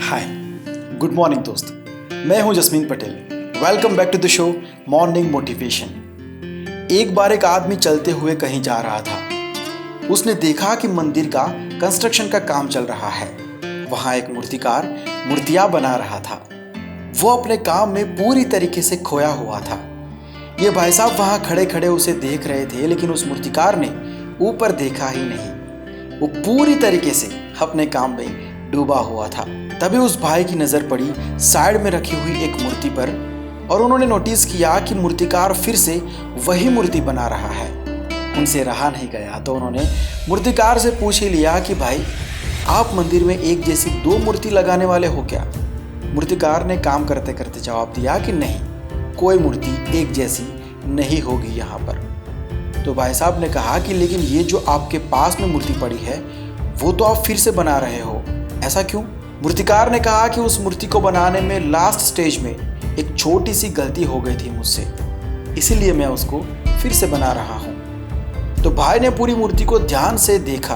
हाय, good morning दोस्त। मैं हूं Jasmine Patel. Welcome back to the show morning motivation. एक बार एक आदमी चलते हुए कहीं जा रहा था। उसने देखा कि मंदिर का कंस्ट्रक्शन का काम चल रहा है। वहां एक मूर्तिकार मूर्तियां बना रहा था। वो अपने काम में पूरी तरीके से खोया हुआ था। ये भाई साहब वहां खड़े खड़े उसे देख रहे थे, लेकिन उस मूर्तिकार ने ऊपर देखा ही नहीं। वो पूरी तरीके से अपने काम में डूबा हुआ था। तभी उस भाई की नज़र पड़ी साइड में रखी हुई एक मूर्ति पर, और उन्होंने नोटिस किया कि मूर्तिकार फिर से वही मूर्ति बना रहा है। उनसे रहा नहीं गया तो उन्होंने मूर्तिकार से पूछ ही लिया कि भाई, आप मंदिर में एक जैसी दो मूर्ति लगाने वाले हो क्या? मूर्तिकार ने काम करते करते जवाब दिया कि नहीं, कोई मूर्ति एक जैसी नहीं होगी यहाँ पर। तो भाई साहब ने कहा कि लेकिन ये जो आपके पास में मूर्ति पड़ी है वो तो आप फिर से बना रहे हो, ऐसा क्यों? मूर्तिकार ने कहा कि उस मूर्ति को बनाने में लास्ट स्टेज में एक छोटी सी गलती हो गई थी मुझसे, इसीलिए मैं उसको फिर से बना रहा हूँ। तो भाई ने पूरी मूर्ति को ध्यान से देखा।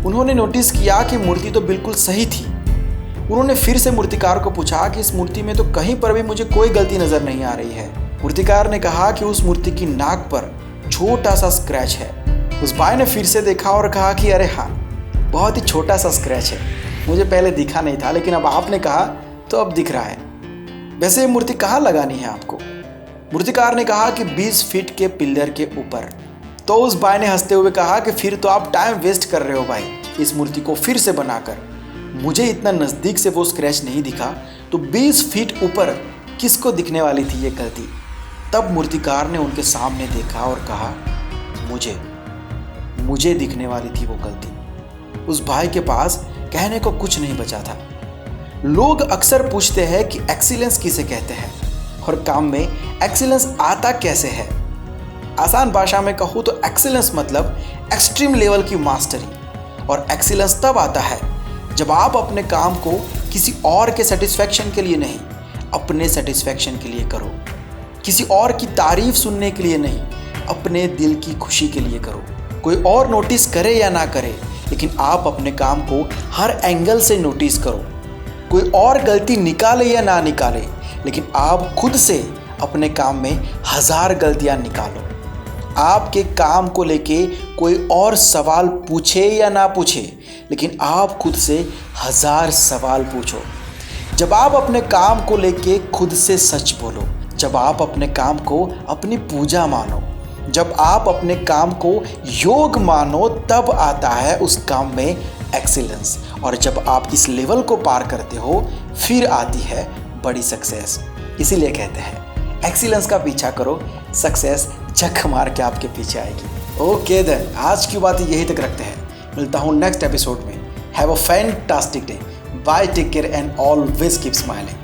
उन्होंने नोटिस किया कि मूर्ति तो बिल्कुल सही थी। उन्होंने फिर से मूर्तिकार को पूछा कि इस मूर्ति में तो कहीं पर भी मुझे कोई गलती नजर नहीं आ रही है। मूर्तिकार ने कहा कि उस मूर्ति की नाक पर छोटा सा स्क्रैच है। उस भाई ने फिर से देखा और कहा कि अरे हाँ, बहुत ही छोटा सा स्क्रैच है, मुझे पहले दिखा नहीं था, लेकिन अब आपने कहा तो अब दिख रहा है। वैसे ये मूर्ति कहाँ लगानी है आपको? मूर्तिकार ने कहा कि 20 फीट के पिलर के ऊपर। तो उस भाई ने हंसते हुए कहा कि फिर तो आप टाइम वेस्ट कर रहे हो भाई, इस मूर्ति को फिर से बनाकर। मुझे इतना नज़दीक से वो स्क्रैच नहीं दिखा, तो 20 फीट ऊपर किसको दिखने वाली थी ये गलती? तब मूर्तिकार ने उनके सामने देखा और कहा, मुझे दिखने वाली थी वो गलती। उस भाई के पास कहने को कुछ नहीं बचा था। लोग अक्सर पूछते हैं कि एक्सीलेंस किसे कहते हैं और काम में एक्सीलेंस आता कैसे है। आसान भाषा में कहूँ तो एक्सीलेंस मतलब एक्सट्रीम लेवल की मास्टरी। और एक्सीलेंस तब आता है जब आप अपने काम को किसी और के सेटिस्फैक्शन के लिए नहीं, अपने सेटिस्फैक्शन के लिए करो। किसी और की तारीफ सुनने के लिए नहीं, अपने दिल की खुशी के लिए करो। कोई और नोटिस करे या ना करे, लेकिन आप अपने काम को हर एंगल से नोटिस करो। कोई और गलती निकाले या ना निकाले, लेकिन आप खुद से अपने काम में 1000 गलतियां निकालो। आपके काम को लेके कोई और सवाल पूछे या ना पूछे, लेकिन आप खुद से 1000 सवाल पूछो। जब आप अपने काम को लेके खुद से सच बोलो, जब आप अपने काम को अपनी पूजा मानो, जब आप अपने काम को योग मानो, तब आता है उस काम में एक्सीलेंस। और जब आप इस लेवल को पार करते हो, फिर आती है बड़ी सक्सेस। इसीलिए कहते हैं एक्सीलेंस का पीछा करो, सक्सेस झक मार के आपके पीछे आएगी। ओके देन, आज की बात यही तक रखते हैं। मिलता हूँ नेक्स्ट एपिसोड में। Have a fantastic day. Bye, take care and always keep smiling.